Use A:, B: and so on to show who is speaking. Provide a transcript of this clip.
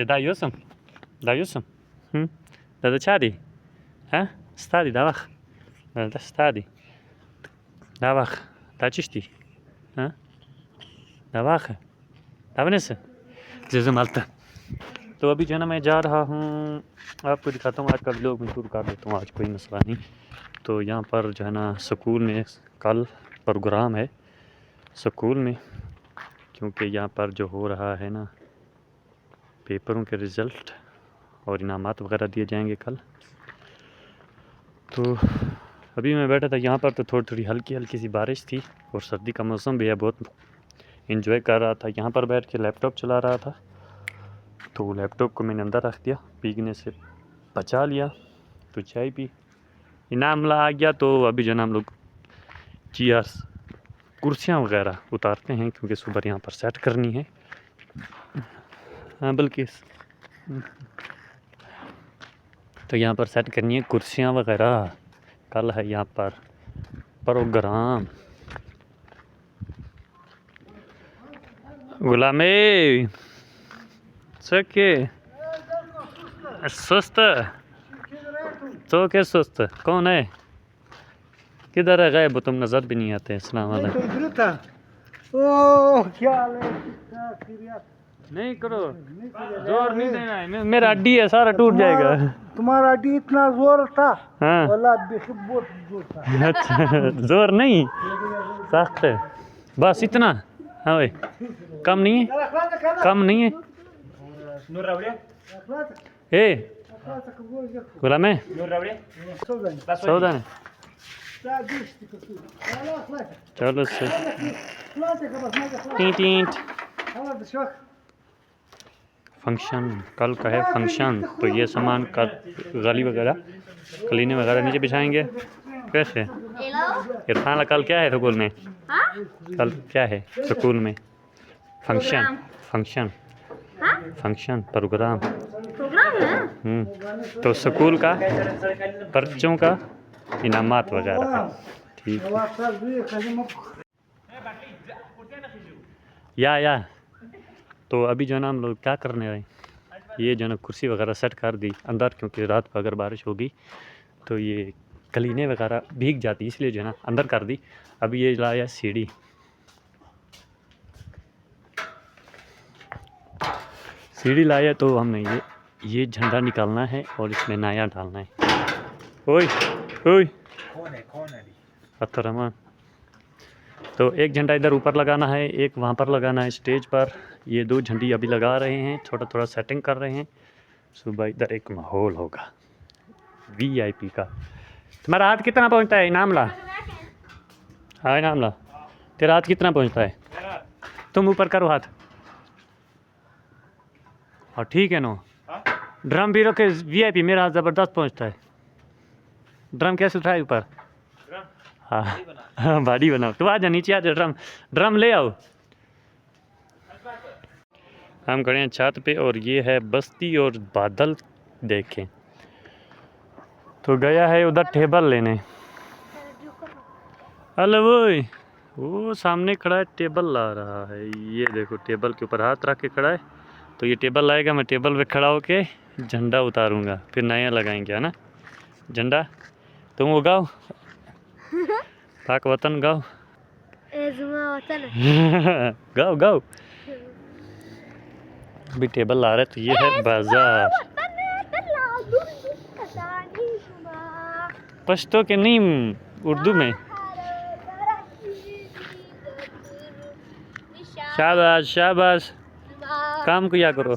A: Da Yusum? Da Yusum? Da Chadi? Ha? Stadi, da wach. Da Stadi. Da wach. Da Chishti. हाँ दवा है दवाने से जैसे मालता। तो अभी जो है ना मैं जा रहा हूँ, आपको दिखाता हूँ आज का व्लॉग में शुरू कर देता हूँ। आज कोई मसला नहीं। तो यहाँ पर जो है ना स्कूल में कल प्रोग्राम है स्कूल में, क्योंकि यहाँ पर जो हो रहा है ना पेपरों के रिज़ल्ट और इनामात वगैरह दिए जाएंगे कल। तो अभी मैं बैठा था यहाँ पर, तो थोड़ी थोड़ी हल्की हल्की सी बारिश थी और सर्दी का मौसम भी है। बहुत एंजॉय कर रहा था, यहाँ पर बैठ के लैपटॉप चला रहा था। तो लैपटॉप को मैंने अंदर रख दिया, भीगने से बचा लिया। तो चाय पी, इनाम ला आ गया। तो अभी जो है ना हम लोग चेयर्स कुर्सियाँ वगैरह उतारते हैं, क्योंकि सुबह यहाँ पर सेट करनी है। हाँ बल्कि तो यहाँ पर सेट करनी है कुर्सियाँ वगैरह। कल है यहाँ पर प्रोग्राम। गुलामे सके सुस्त तो क्या सुस्त कौन है, किधर है गायब, तुम नजर भी नहीं आते। अस्सलाम वालेकुम। नहीं करो, जोर नहीं देना है, मेरा हड्डी है सारा टूट जाएगा।
B: तुम्हारा हड्डी इतना जोर था?
A: हाँ
B: बहुत जोर था।
A: अच्छा जोर नहीं, सख्त है बस इतना। हाँ भाई कम नहीं है, कम नहीं है। ए गुलाम है सौदा चलो फंक्शन कल का है फंक्शन। तो ये सामान का गाली वगैरह कलीने वगैरह नीचे बिछाएंगे। कैसे इरफान कल क्या है स्कूल में? कल क्या है स्कूल में? फंक्शन फंक्शन फंक्शन प्रोग्राम है। तो स्कूल का पर्चों का इनामात वगैरह। ठीक या तो अभी जो है ना हम लोग क्या करने आए, ये जो है ना कुर्सी वगैरह सेट कर दी अंदर, क्योंकि रात को अगर बारिश होगी तो ये कलीने वगैरह भीग जाती, इसलिए जो है ना अंदर कर दी। अभी ये लाया सीढ़ी, सीढ़ी लाया। तो हमने ये झंडा निकालना है और इसमें नाया डालना है। ओए ओए रहमान। तो एक झंडा इधर ऊपर लगाना है, एक वहाँ पर लगाना है स्टेज पर। ये दो झंडी अभी लगा रहे हैं, थोड़ा सेटिंग कर रहे हैं। सुबह इधर एक माहौल होगा VIP का। तुम्हारा हाथ कितना पहुँचता है इनाम ला? हाँ इनाम ला, तेरा हाथ कितना पहुँचता है? तुम ऊपर करो हाथ। और ठीक है नो ड्रम भी रखे VIP, मेरा हाथ ज़बरदस्त पहुँचता है। ड्रम कैसे उठाए ऊपर? हाँ बाडी बनाओ। तो आ जा नीचे आ जा, ड्रम ले आओ। हम खड़े हैं छत पे और ये है बस्ती और बादल देखें। तो गया है उधर टेबल लेने। हेलो वो सामने खड़ा है, टेबल ला रहा है। ये देखो टेबल के ऊपर हाथ रख के खड़ा है। तो ये टेबल लाएगा, मैं टेबल पे खड़ा होके झंडा उतारूंगा, फिर नया लगाएंगे, है ना झंडा। तुम वो गाओ पाक वतन गाओ गाओ गाओ। अभी टेबल ला रहे। तो ये है बाजार पश्तो के नहीं उर्दू में। शाबाश शाबाश काम किया करो।